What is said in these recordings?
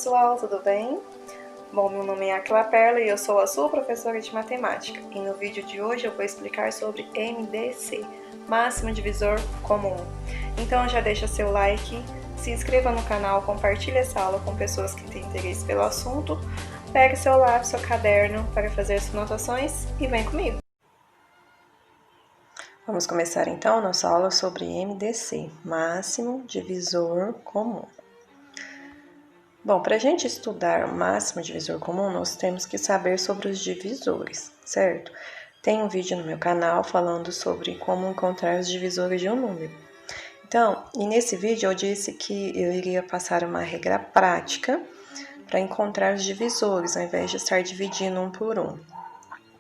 pessoal, tudo bem? Bom, meu nome é Aquila Perla e eu sou a sua professora de matemática. E no vídeo de hoje eu vou explicar sobre MDC, máximo divisor comum. Então já deixa seu like, se inscreva no canal, compartilhe essa aula com pessoas que têm interesse pelo assunto, pegue seu lápis, seu caderno para fazer as anotações e vem comigo! Vamos começar então nossa aula sobre MDC, máximo divisor comum. Bom, para a gente estudar o máximo divisor comum, nós temos que saber sobre os divisores, certo? Tem um vídeo no meu canal falando sobre como encontrar os divisores de um número. Então, e nesse vídeo eu disse que eu iria passar uma regra prática para encontrar os divisores, ao invés de estar dividindo um por um.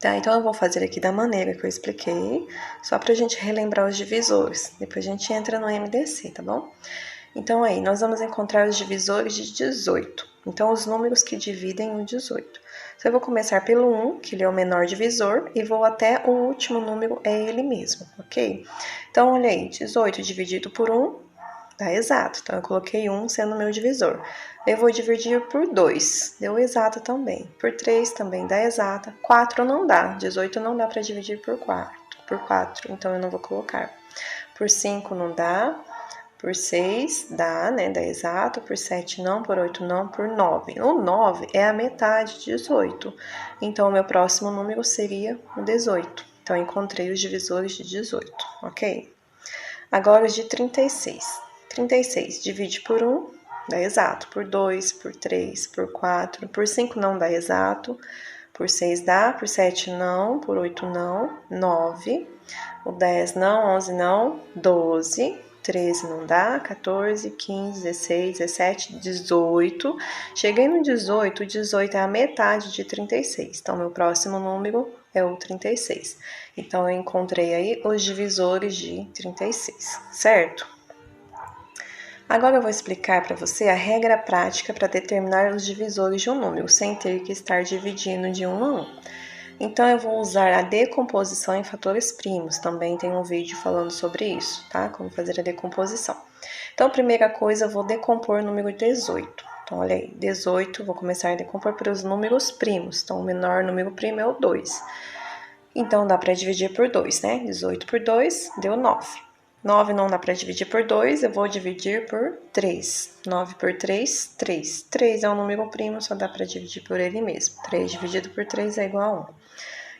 Tá, então eu vou fazer aqui da maneira que eu expliquei, só para a gente relembrar os divisores. Depois a gente entra no MDC, tá bom? Então aí, nós vamos encontrar os divisores de 18. Então, os números que dividem o 18. Então, eu vou começar pelo 1, que ele é o menor divisor, e vou até o último número, é ele mesmo, ok? Então, olha aí, 18 dividido por 1 dá exato. Então, eu coloquei 1 sendo o meu divisor. Eu vou dividir por 2, deu exato também. Por 3 também dá exata. 4 não dá, 18 não dá para dividir por 4, então eu não vou colocar. Por 5 não dá. Por 6 dá, né? Dá exato. Por 7 não, por 8 não, por 9. O 9 é a metade de 18. Então, o meu próximo número seria o 18. Então, eu encontrei os divisores de 18, ok? Agora, os de 36. 36 divide por 1, dá exato. Por 2, por 3, por 4. Por 5 não dá exato. Por 6 dá, por 7 não, por 8 não, 9. O 10 não, 11 não, 12. 13 não dá, 14, 15, 16, 17, 18. Cheguei no 18, o 18 é a metade de 36. Então, meu próximo número é o 36. Então, eu encontrei aí os divisores de 36, certo? Agora eu vou explicar para você a regra prática para determinar os divisores de um número, sem ter que estar dividindo de 1 a 1. Então, eu vou usar a decomposição em fatores primos. Também tem um vídeo falando sobre isso, tá? Como fazer a decomposição. Então, primeira coisa, eu vou decompor o número 18. Então, olha aí, 18, vou começar a decompor para os números primos. Então, o menor número primo é o 2. Então, dá para dividir por 2, né? 18 por 2 deu 9. 9 não dá para dividir por 2, eu vou dividir por 3. 9 por 3, 3. 3 é um número primo, só dá para dividir por ele mesmo. 3 dividido por 3 é igual a 1.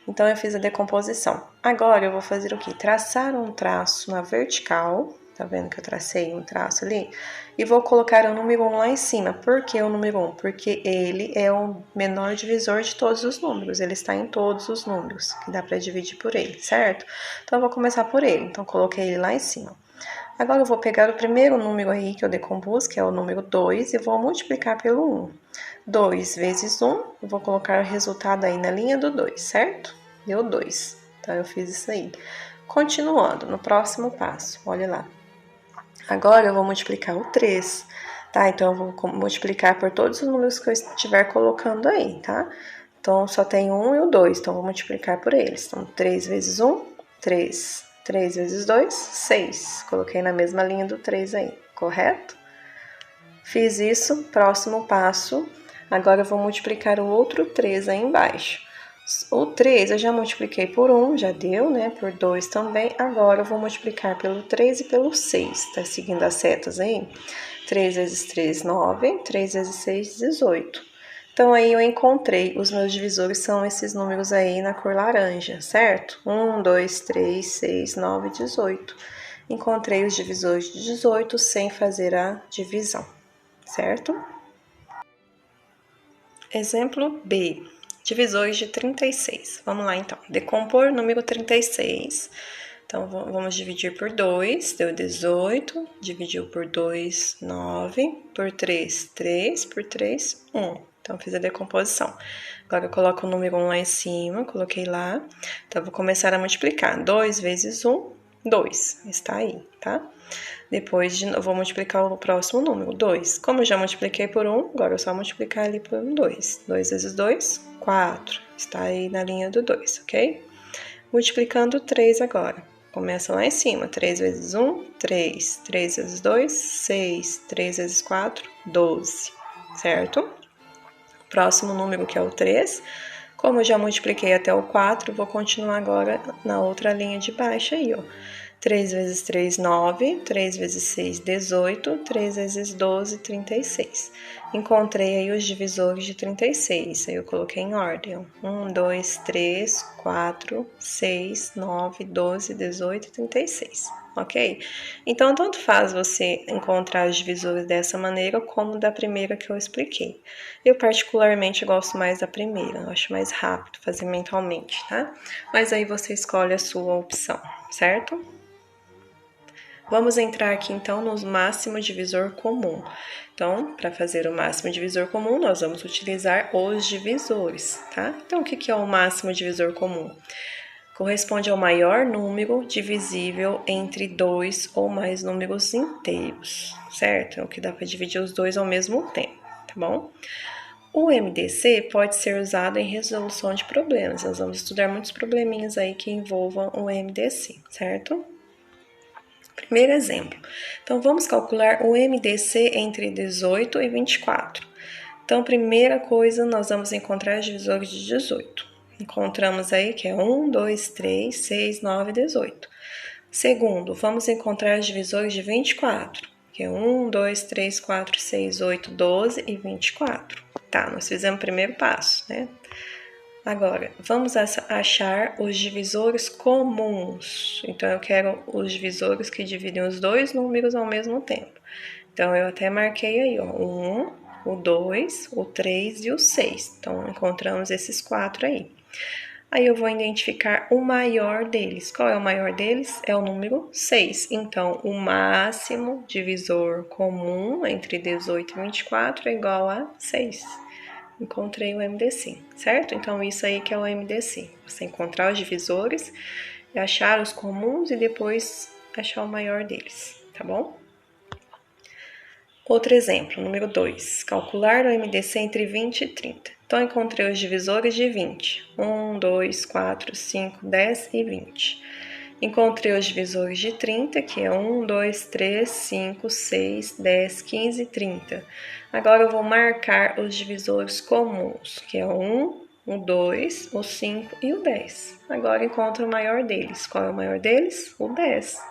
Então, eu fiz a decomposição. Agora, eu vou fazer o quê? Traçar um traço na vertical. Tá vendo que eu tracei um traço ali? E vou colocar o número 1 lá em cima. Por que o número 1? Porque ele é o menor divisor de todos os números. Ele está em todos os números, que dá para dividir por ele, certo? Então, eu vou começar por ele. Então, coloquei ele lá em cima. Agora, eu vou pegar o primeiro número aí que eu decompus, que é o número 2, e vou multiplicar pelo 1. 2 vezes 1, eu vou colocar o resultado aí na linha do 2, certo? Deu 2. Então, eu fiz isso aí. Continuando, no próximo passo, olha lá. Agora, eu vou multiplicar o 3, tá? Então, eu vou multiplicar por todos os números que eu estiver colocando aí, tá? Então, só tem o 1 e o 2, então, eu vou multiplicar por eles. Então, 3 vezes 1, 3. 3 vezes 2, 6. Coloquei na mesma linha do 3 aí, correto? Fiz isso, próximo passo. Agora eu vou multiplicar o outro 3 aí embaixo. O 3 eu já multipliquei por 1, já deu, né? Por 2 também. Agora eu vou multiplicar pelo 3 e pelo 6. Tá seguindo as setas aí? 3 vezes 3, 9. 3 vezes 6, 18. Então, aí eu encontrei, os meus divisores são esses números aí na cor laranja, certo? 1, 2, 3, 6, 9, 18. Encontrei os divisores de 18 sem fazer a divisão, certo? Exemplo B, divisores de 36. Vamos lá, então. Decompor o número 36. Então, vamos dividir por 2, deu 18. Dividiu por 2, 9. Por 3, 3. Por 3, 1. Então, fiz a decomposição. Agora, eu coloco o número 1 lá em cima, coloquei lá. Então, vou começar a multiplicar. 2 vezes 1, 2. Está aí, tá? Depois, eu vou multiplicar o próximo número, 2. Como eu já multipliquei por 1, agora é só multiplicar ali por 2. 2 vezes 2, 4. Está aí na linha do 2, ok? Multiplicando 3 agora. Começa lá em cima. 3 vezes 1, 3. 3 vezes 2, 6. 3 vezes 4, 12. certo? Próximo número, que é o 3. Como eu já multipliquei até o 4, vou continuar agora na outra linha de baixo aí, ó. 3 vezes 3, 9. 3 vezes 6, 18. 3 vezes 12, 36. Encontrei aí os divisores de 36. Aí eu coloquei em ordem, ó. 1, 2, 3, 4, 6, 9, 12, 18 e 36. Ok? Então, tanto faz você encontrar os divisores dessa maneira como da primeira que eu expliquei. Eu particularmente gosto mais da primeira, eu acho mais rápido fazer mentalmente, tá? Mas aí você escolhe a sua opção, certo? Vamos entrar aqui então no máximo divisor comum. Então, para fazer o máximo divisor comum, nós vamos utilizar os divisores, tá? Então, o que é o máximo divisor comum? Corresponde ao maior número divisível entre dois ou mais números inteiros, certo? É o que dá para dividir os dois ao mesmo tempo, tá bom? O MDC pode ser usado em resolução de problemas. Nós vamos estudar muitos probleminhas aí que envolvam o MDC, certo? Primeiro exemplo. Então, vamos calcular o MDC entre 18 e 24. Então, primeira coisa, nós vamos encontrar os divisores de 18. Encontramos aí que é 1, 2, 3, 6, 9, 18. Segundo, vamos encontrar os divisores de 24, que é 1, 2, 3, 4, 6, 8, 12 e 24. Tá, nós fizemos o primeiro passo, né? Agora, vamos achar os divisores comuns. Então, eu quero os divisores que dividem os dois números ao mesmo tempo. Então, eu até marquei aí, ó, o 1, o 2, o 3 e o 6. Então, encontramos esses 4 aí. Aí, eu vou identificar o maior deles. Qual é o maior deles? É o número 6. Então, o máximo divisor comum entre 18 e 24 é igual a 6. Encontrei o MDC, certo? Então, isso aí que é o MDC. Você encontrar os divisores, achar os comuns e depois achar o maior deles, tá bom? Outro exemplo, número 2. Calcular o MDC entre 20 e 30. Então, encontrei os divisores de 20. 1, 2, 4, 5, 10 e 20. Encontrei os divisores de 30, que é 1, 2, 3, 5, 6, 10, 15 e 30. Agora eu vou marcar os divisores comuns, que é o 1, o 2, o 5 e o 10. Agora encontro o maior deles. Qual é o maior deles? O 10.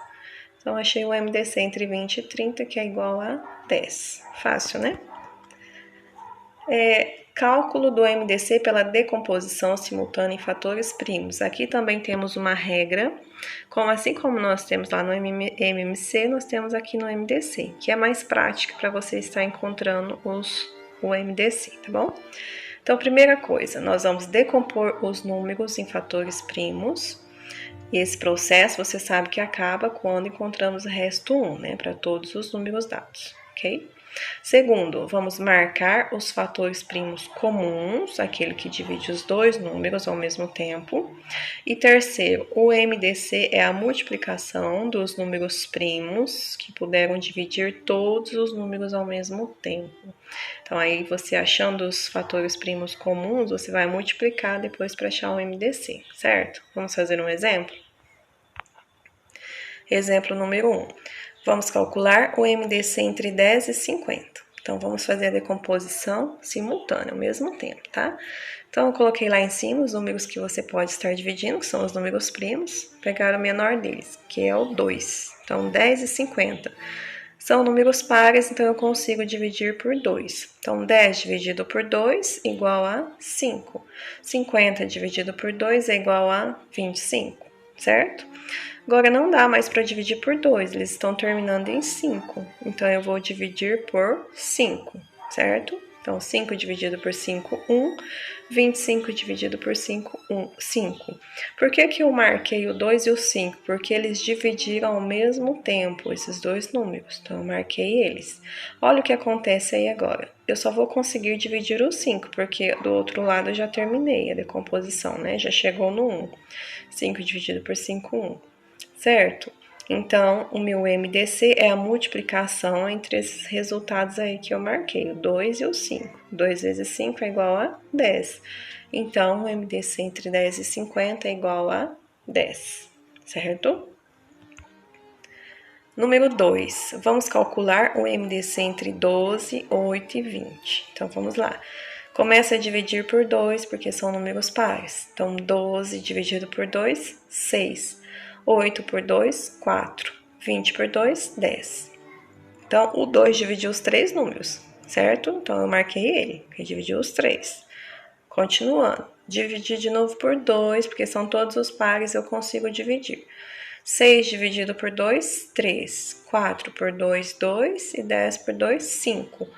Então, achei o MDC entre 20 e 30, que é igual a 10. Fácil, né? Cálculo do MDC pela decomposição simultânea em fatores primos. Aqui também temos uma regra, assim como nós temos lá no MMC, nós temos aqui no MDC, que é mais prática para você estar encontrando o MDC, tá bom? Então, primeira coisa, nós vamos decompor os números em fatores primos. E esse processo você sabe que acaba quando encontramos o resto 1, né, para todos os números dados, ok? Segundo, vamos marcar os fatores primos comuns, aquele que divide os dois números ao mesmo tempo. E terceiro, o MDC é a multiplicação dos números primos que puderam dividir todos os números ao mesmo tempo. Então, aí você achando os fatores primos comuns, você vai multiplicar depois para achar o MDC, certo? Vamos fazer um exemplo? Exemplo número 1. Vamos calcular o MDC entre 10 e 50. Então, vamos fazer a decomposição simultânea, ao mesmo tempo, tá? Então, eu coloquei lá em cima os números que você pode estar dividindo, que são os números primos, pegar o menor deles, que é o 2. Então, 10 e 50. São números pares, então eu consigo dividir por 2. Então, 10 dividido por 2 igual a 5. 50 dividido por 2 é igual a 25, certo? Agora, não dá mais para dividir por 2, eles estão terminando em 5. Então, eu vou dividir por 5, certo? Então, 5 dividido por 5, 1. 25 dividido por 5, 5. Por que eu marquei o 2 e o 5? Porque eles dividiram ao mesmo tempo, esses dois números. Então, eu marquei eles. Olha o que acontece aí agora. Eu só vou conseguir dividir o 5, porque do outro lado eu já terminei a decomposição, né? Já chegou no 1. 5 dividido por 5, 1. Certo? Então, o meu MDC é a multiplicação entre esses resultados aí que eu marquei, o 2 e o 5. 2 vezes 5 é igual a 10. Então, o MDC entre 10 e 50 é igual a 10, certo? Número 2, vamos calcular o MDC entre 12, 8 e 20. Então, vamos lá. Começa a dividir por 2, porque são números pares. Então, 12 dividido por 2, 6. 8 por 2, 4. 20 por 2, 10. Então, o 2 dividiu os três números, certo? Então, eu marquei ele, que dividiu os três. Continuando, dividir de novo por 2, porque são todos os pares, eu consigo dividir. 6 dividido por 2, 3. 4 por 2, 2. E 10 por 2, 5.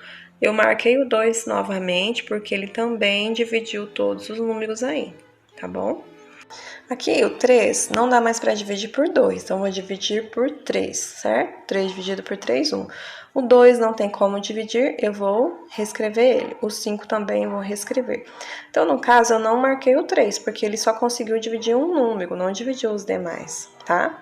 Eu marquei o 2 novamente, porque ele também dividiu todos os números aí, tá bom? Aqui o 3 não dá mais para dividir por 2, então vou dividir por 3, certo? 3 dividido por 3, 1. O 2 não tem como dividir, eu vou reescrever ele. O 5 também vou reescrever. Então, no caso, eu não marquei o 3, porque ele só conseguiu dividir um número, não dividiu os demais, tá?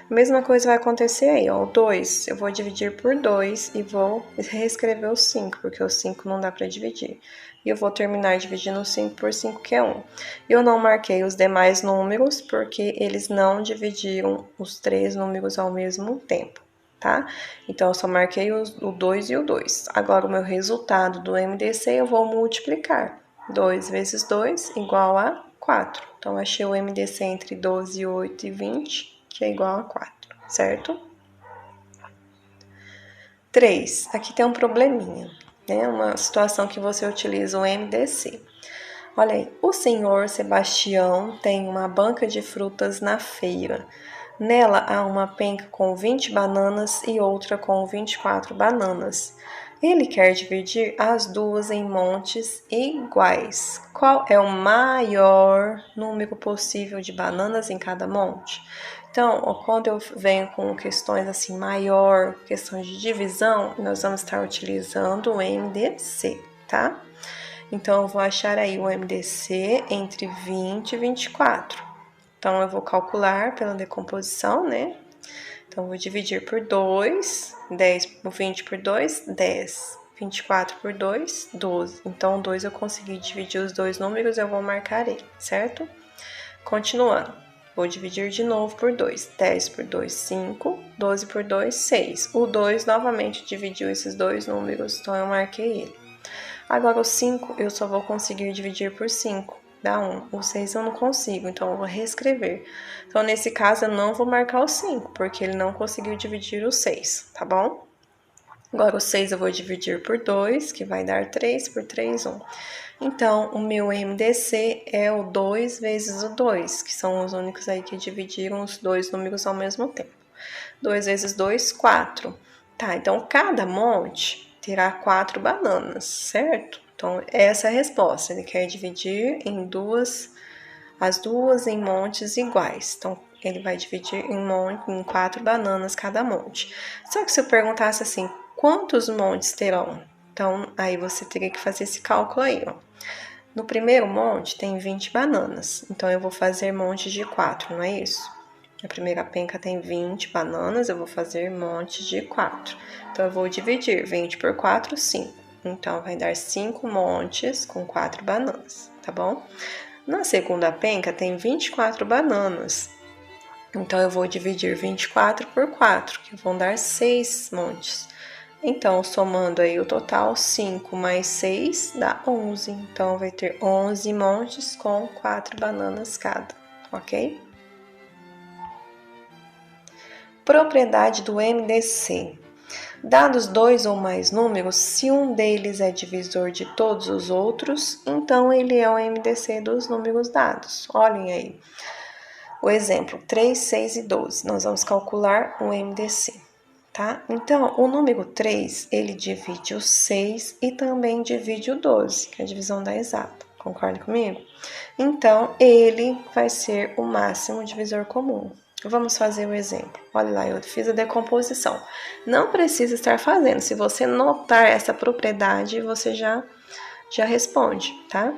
A mesma coisa vai acontecer aí, ó. O 2 eu vou dividir por 2 e vou reescrever o 5, porque o 5 não dá para dividir. E eu vou terminar dividindo 5 por 5, que é 1. Eu não marquei os demais números, porque eles não dividiram os três números ao mesmo tempo, tá? Então, eu só marquei o 2 e o 2. Agora, o meu resultado do MDC eu vou multiplicar. 2 vezes 2 igual a 4. Então, achei o MDC entre 12, 8 e 20, que é igual a 4, certo? 3. Aqui tem um probleminha, né? Uma situação que você utiliza o MDC. Olha aí, o senhor Sebastião tem uma banca de frutas na feira. Nela há uma penca com 20 bananas e outra com 24 bananas. Ele quer dividir as duas em montes iguais. Qual é o maior número possível de bananas em cada monte? Então, quando eu venho com questões assim, maior, questões de divisão, nós vamos estar utilizando o MDC, tá? Então, eu vou achar aí o MDC entre 20 e 24. Então, eu vou calcular pela decomposição, né? Então, eu vou dividir por 2, 20 por 2, 10. 24 por 2, 12. Então, 2 eu consegui dividir os dois números, eu vou marcar ele, certo? Continuando, vou dividir de novo por 2. 10 por 2, 5. 12 por 2, 6. O 2 novamente dividiu esses dois números, então eu marquei ele. Agora, o 5 eu só vou conseguir dividir por 5, dá 1. O 6 eu não consigo, então eu vou reescrever. Então, nesse caso, eu não vou marcar o 5, porque ele não conseguiu dividir o 6, tá bom? Agora, o 6 eu vou dividir por 2, que vai dar 3 por 3, 1. Então, o meu MDC é o 2 vezes o 2, que são os únicos aí que dividiram os dois números ao mesmo tempo. 2 vezes 2, 4. Tá, então cada monte terá 4 bananas, certo? Então, essa é a resposta. Ele quer dividir em as duas em montes iguais. Então, ele vai dividir em 4 bananas cada monte. Só que se eu perguntasse assim, quantos montes terão? Então, aí você teria que fazer esse cálculo aí, ó. No primeiro monte tem 20 bananas, então eu vou fazer montes de 4, não é isso? A primeira penca tem 20 bananas, eu vou fazer montes de 4. Então, eu vou dividir 20 por 4, 5. Então, vai dar 5 montes com 4 bananas, tá bom? Na segunda penca tem 24 bananas. Então, eu vou dividir 24 por 4, que vão dar 6 montes. Então, somando aí o total, 5 mais 6 dá 11. Então, vai ter 11 montes com 4 bananas cada, ok? Propriedade do MDC. Dados dois ou mais números, se um deles é divisor de todos os outros, então ele é o MDC dos números dados. Olhem aí. O exemplo, 3, 6 e 12. Nós vamos calcular o MDC, tá? Então, o número 3, ele divide o 6 e também divide o 12, que é a divisão da exata. Concorda comigo? Então, ele vai ser o máximo divisor comum. Vamos fazer o exemplo. Olha lá, eu fiz a decomposição. Não precisa estar fazendo. Se você notar essa propriedade, você já responde, tá?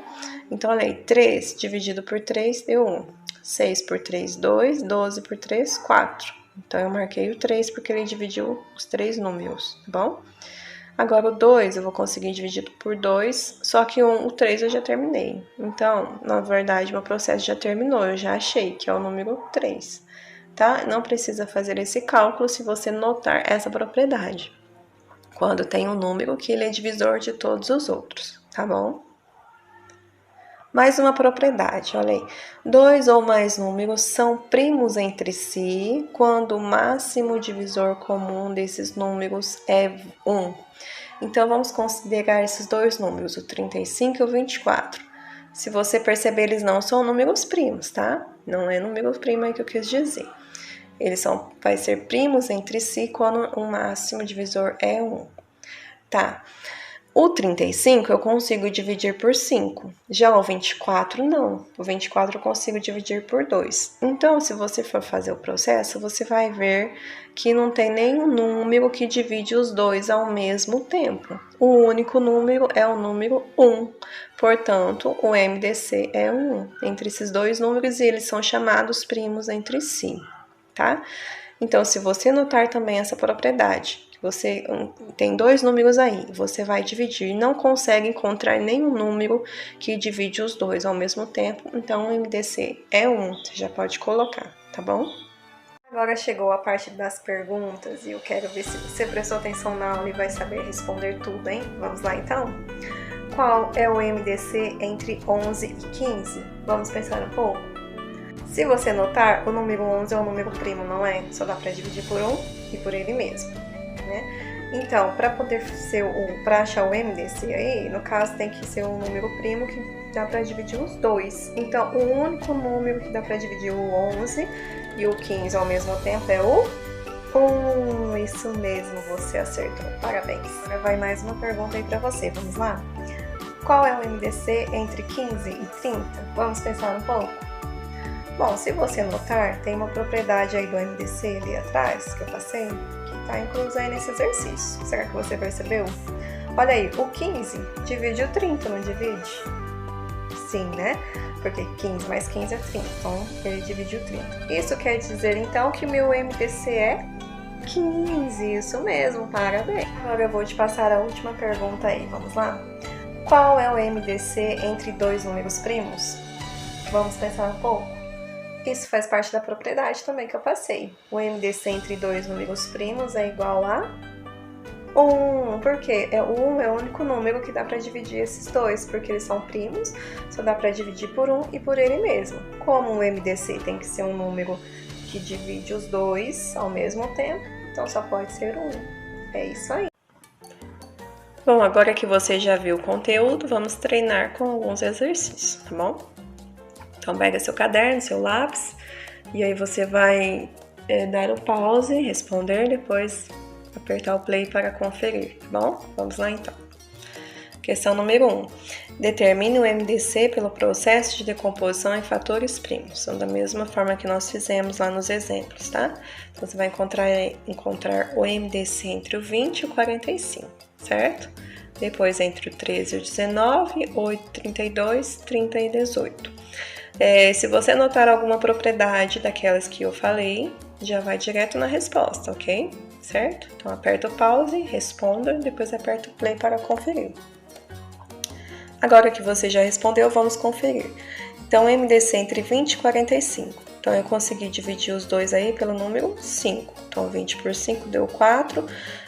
Então, olha aí, 3 dividido por 3 deu 1. 6 por 3, 2. 12 por 3, 4. Então, eu marquei o 3 porque ele dividiu os três números, tá bom? Agora, o 2 eu vou conseguir dividir por 2, só que o 3 eu já terminei. Então, na verdade, meu processo já terminou, eu já achei que é o número 3. tá? Não precisa fazer esse cálculo se você notar essa propriedade. Quando tem um número que ele é divisor de todos os outros, tá bom? Mais uma propriedade, olha aí. 2 ou mais números são primos entre si quando o máximo divisor comum desses números é 1. Então, vamos considerar esses dois números, o 35 e o 24. Se você perceber, eles não são números primos, tá? Não é número primo aí que eu quis dizer. Eles vai ser primos entre si quando o máximo divisor é 1. Tá. O 35 eu consigo dividir por 5. Já o 24 não. O 24 eu consigo dividir por 2. Então, se você for fazer o processo, você vai ver que não tem nenhum número que divide os dois ao mesmo tempo. O único número é o número 1. Portanto, o MDC é 1 entre esses dois números e eles são chamados primos entre si, tá? Então, se você notar também essa propriedade, você tem dois números aí, você vai dividir e não consegue encontrar nenhum número que divide os dois ao mesmo tempo, então o MDC é 1, você já pode colocar, tá bom? Agora chegou a parte das perguntas e eu quero ver se você prestou atenção na aula e vai saber responder tudo, hein? Vamos lá então? Qual é o MDC entre 11 e 15? Vamos pensar um pouco? Se você notar, o número 11 é um número primo, não é? Só dá para dividir por 1 e por ele mesmo, né? Então, para achar o MDC aí, no caso tem que ser um número primo que dá para dividir os dois. Então, o único número que dá para dividir o 11 e o 15 ao mesmo tempo é o 1. Isso mesmo, você acertou. Parabéns. Agora vai mais uma pergunta aí para você. Vamos lá? Qual é o MDC entre 15 e 30? Vamos pensar um pouco? Bom, se você notar, tem uma propriedade aí do MDC ali atrás, que eu passei, que está inclusa aí nesse exercício. Será que você percebeu? Olha aí, o 15 divide o 30, não divide? Sim, né? Porque 15 mais 15 é 30, então ele divide o 30. Isso quer dizer, então, que meu MDC é 15, isso mesmo, parabéns. Agora eu vou te passar a última pergunta aí, vamos lá? Qual é o MDC entre dois números primos? Vamos pensar um pouco? Isso faz parte da propriedade também que eu passei. O MDC entre dois números primos é igual a 1. Por quê? O 1 é o único número que dá para dividir esses dois, porque eles são primos, só dá para dividir por 1 e por ele mesmo. Como o MDC tem que ser um número que divide os dois ao mesmo tempo, então só pode ser 1. É isso aí. Bom, agora que você já viu o conteúdo, vamos treinar com alguns exercícios, tá bom? Então, pega seu caderno, seu lápis, e aí você vai dar o pause, responder, depois apertar o play para conferir, tá bom? Vamos lá, então. Questão número 1. Determine o MDC pelo processo de decomposição em fatores primos. São da mesma forma que nós fizemos lá nos exemplos, tá? Então, você vai encontrar o MDC entre o 20 e o 45, certo? Depois entre o 13 e o 19, 8, 32, 30 e 18. Se você notar alguma propriedade daquelas que eu falei, já vai direto na resposta, ok? Certo? Então, aperta o pause, responda, depois aperta o play para conferir. Agora que você já respondeu, vamos conferir. Então, MDC entre 20 e 45. Então, eu consegui dividir os dois aí pelo número 5. Então, 20 por 5 deu 4,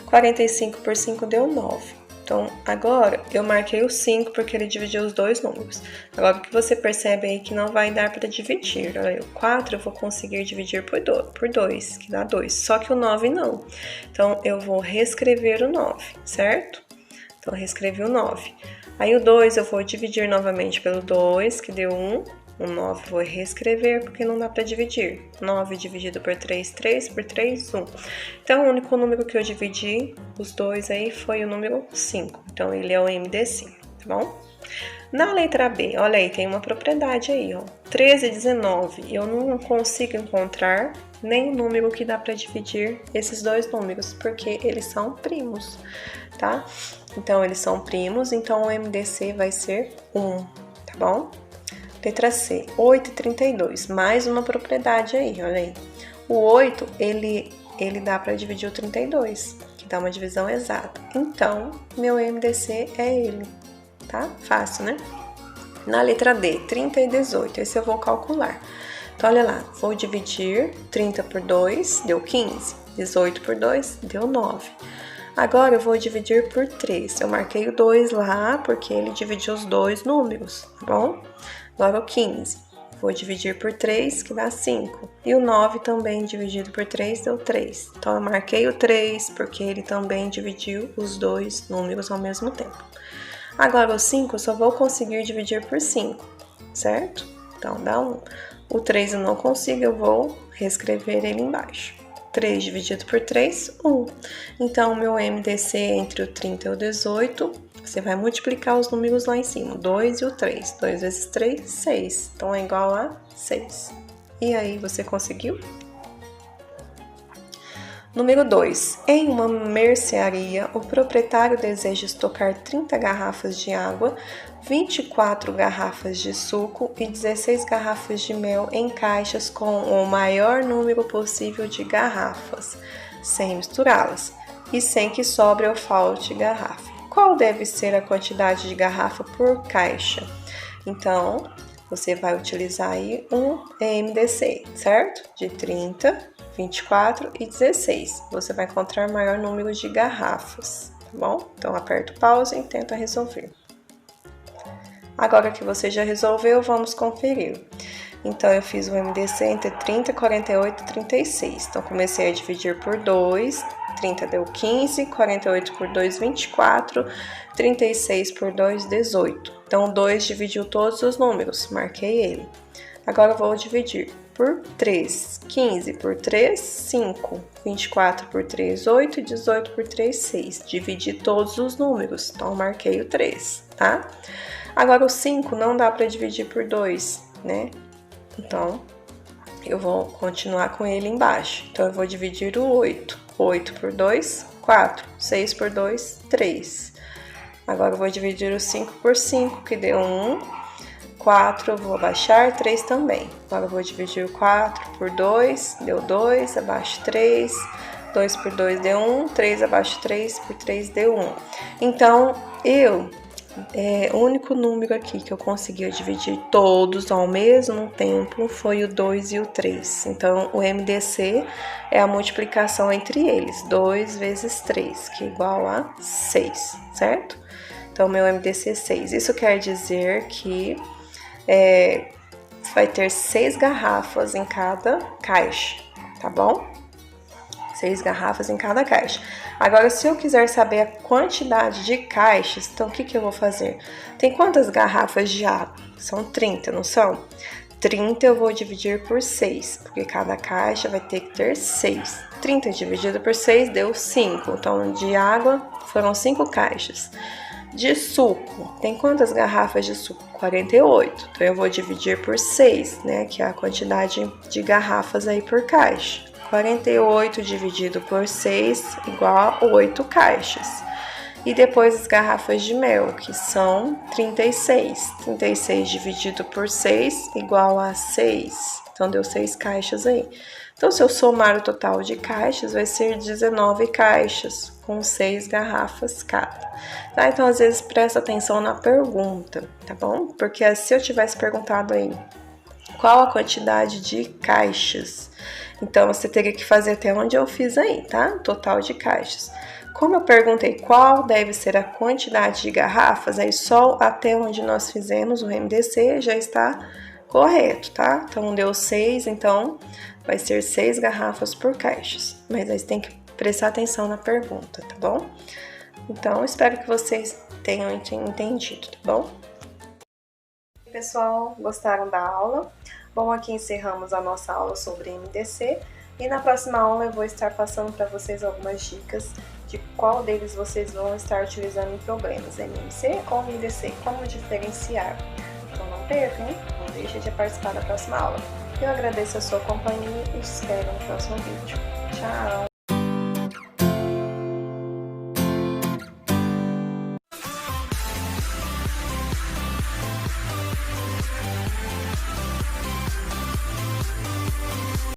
45 por 5 deu 9. Então, agora eu marquei o 5 porque ele dividiu os dois números. Agora, o que você percebe aí que não vai dar para dividir. Olha aí, o 4 eu vou conseguir dividir por 2, que dá 2. Só que o 9 não. Então, eu vou reescrever o 9, certo? Então, eu reescrevi o 9. Aí, o 2 eu vou dividir novamente pelo 2, que deu 1. O 9 eu vou reescrever porque não dá para dividir. 9 dividido por 3, 3 por 3, 1. Então, o único número que eu dividi, os dois aí, foi o número 5. Então, ele é o MDC, tá bom? Na letra B, olha aí, tem uma propriedade aí, ó. 13 e 19, eu não consigo encontrar nenhum número que dá para dividir esses dois números, porque eles são primos, tá? Então, eles são primos, então o MDC vai ser 1, tá bom? Letra C, 8 e 32, mais uma propriedade aí, olha aí. O 8, ele dá para dividir o 32, que dá uma divisão exata. Então, meu MDC é ele, tá? Fácil, né? Na letra D, 30 e 18, esse eu vou calcular. Então, olha lá, vou dividir 30 por 2, deu 15. 18 por 2, deu 9. Agora, eu vou dividir por 3. Eu marquei o 2 lá, porque ele dividiu os dois números, tá bom? Agora, o 15. Vou dividir por 3, que dá 5. E o 9 também dividido por 3, deu 3. Então, eu marquei o 3, porque ele também dividiu os dois números ao mesmo tempo. Agora, o 5 eu só vou conseguir dividir por 5, certo? Então, dá 1. O 3 eu não consigo, eu vou reescrever ele embaixo. 3 dividido por 3, 1. Então, o meu MDC entre o 30 e o 18, você vai multiplicar os números lá em cima. 2 e o 3. 2 vezes 3, 6. Então, é igual a 6. E aí, você conseguiu? Número 2. Em uma mercearia, o proprietário deseja estocar 30 garrafas de água, 24 garrafas de suco e 16 garrafas de mel em caixas com o maior número possível de garrafas, sem misturá-las, e sem que sobre ou falte garrafa. Qual deve ser a quantidade de garrafa por caixa? Então, você vai utilizar aí um MDC, certo? De 30, 24 e 16. Você vai encontrar maior número de garrafas, tá bom? Então, aperta o pause e tenta resolver. Agora que você já resolveu, vamos conferir. Então, eu fiz o MDC entre 30, 48 e 36. Então, comecei a dividir por 2. 30 deu 15, 48 por 2, 24, 36 por 2, 18. Então, 2 dividiu todos os números, marquei ele. Agora, eu vou dividir por 3. 15 por 3, 5. 24 por 3, 8. 18 por 3, 6. Dividi todos os números, então, marquei o 3, tá? Agora, o 5 não dá para dividir por 2, né? Então, eu vou continuar com ele embaixo. Então, eu vou dividir o 8. 8 por 2, 4. 6 por 2, 3. Agora, eu vou dividir o 5 por 5, que deu 1. 4, eu vou abaixar, 3 também. Agora, eu vou dividir o 4 por 2, deu 2, abaixo 3. 2 por 2 deu 1, 3 abaixo 3 por 3 deu 1. Então, o único número aqui que eu consegui dividir todos ao mesmo tempo foi o 2 e o 3. Então, o MDC é a multiplicação entre eles, 2 vezes 3, que é igual a 6, certo? Então, meu MDC é 6. Isso quer dizer que vai ter 6 garrafas em cada caixa, tá bom? 6 garrafas em cada caixa. Agora, se eu quiser saber a quantidade de caixas, então o que eu vou fazer? Tem quantas garrafas de água? São 30, não são? 30 eu vou dividir por 6, porque cada caixa vai ter que ter 6. 30 dividido por 6 deu 5. Então, de água foram 5 caixas. De suco, tem quantas garrafas de suco? 48. Então, eu vou dividir por 6, né? Que é a quantidade de garrafas aí por caixa. 48 dividido por 6 igual a 8 caixas. E depois as garrafas de mel, que são 36. 36 dividido por 6 igual a 6. Então, deu 6 caixas aí. Então, se eu somar o total de caixas, vai ser 19 caixas, com 6 garrafas cada. Tá? Então, às vezes, presta atenção na pergunta, tá bom? Porque se eu tivesse perguntado aí, qual a quantidade de caixas? Então, você teria que fazer até onde eu fiz aí, tá? Total de caixas. Como eu perguntei qual deve ser a quantidade de garrafas, aí só até onde nós fizemos o MDC já está correto, tá? Então, deu 6, então vai ser 6 garrafas por caixas. Mas aí você tem que prestar atenção na pergunta, tá bom? Então, espero que vocês tenham entendido, tá bom? Pessoal, gostaram da aula? Bom, aqui encerramos a nossa aula sobre MDC e na próxima aula eu vou estar passando para vocês algumas dicas de qual deles vocês vão estar utilizando em problemas, MMC ou MDC, como diferenciar. Então não percam, não deixe de participar da próxima aula. Eu agradeço a sua companhia e te espero no próximo vídeo. Tchau!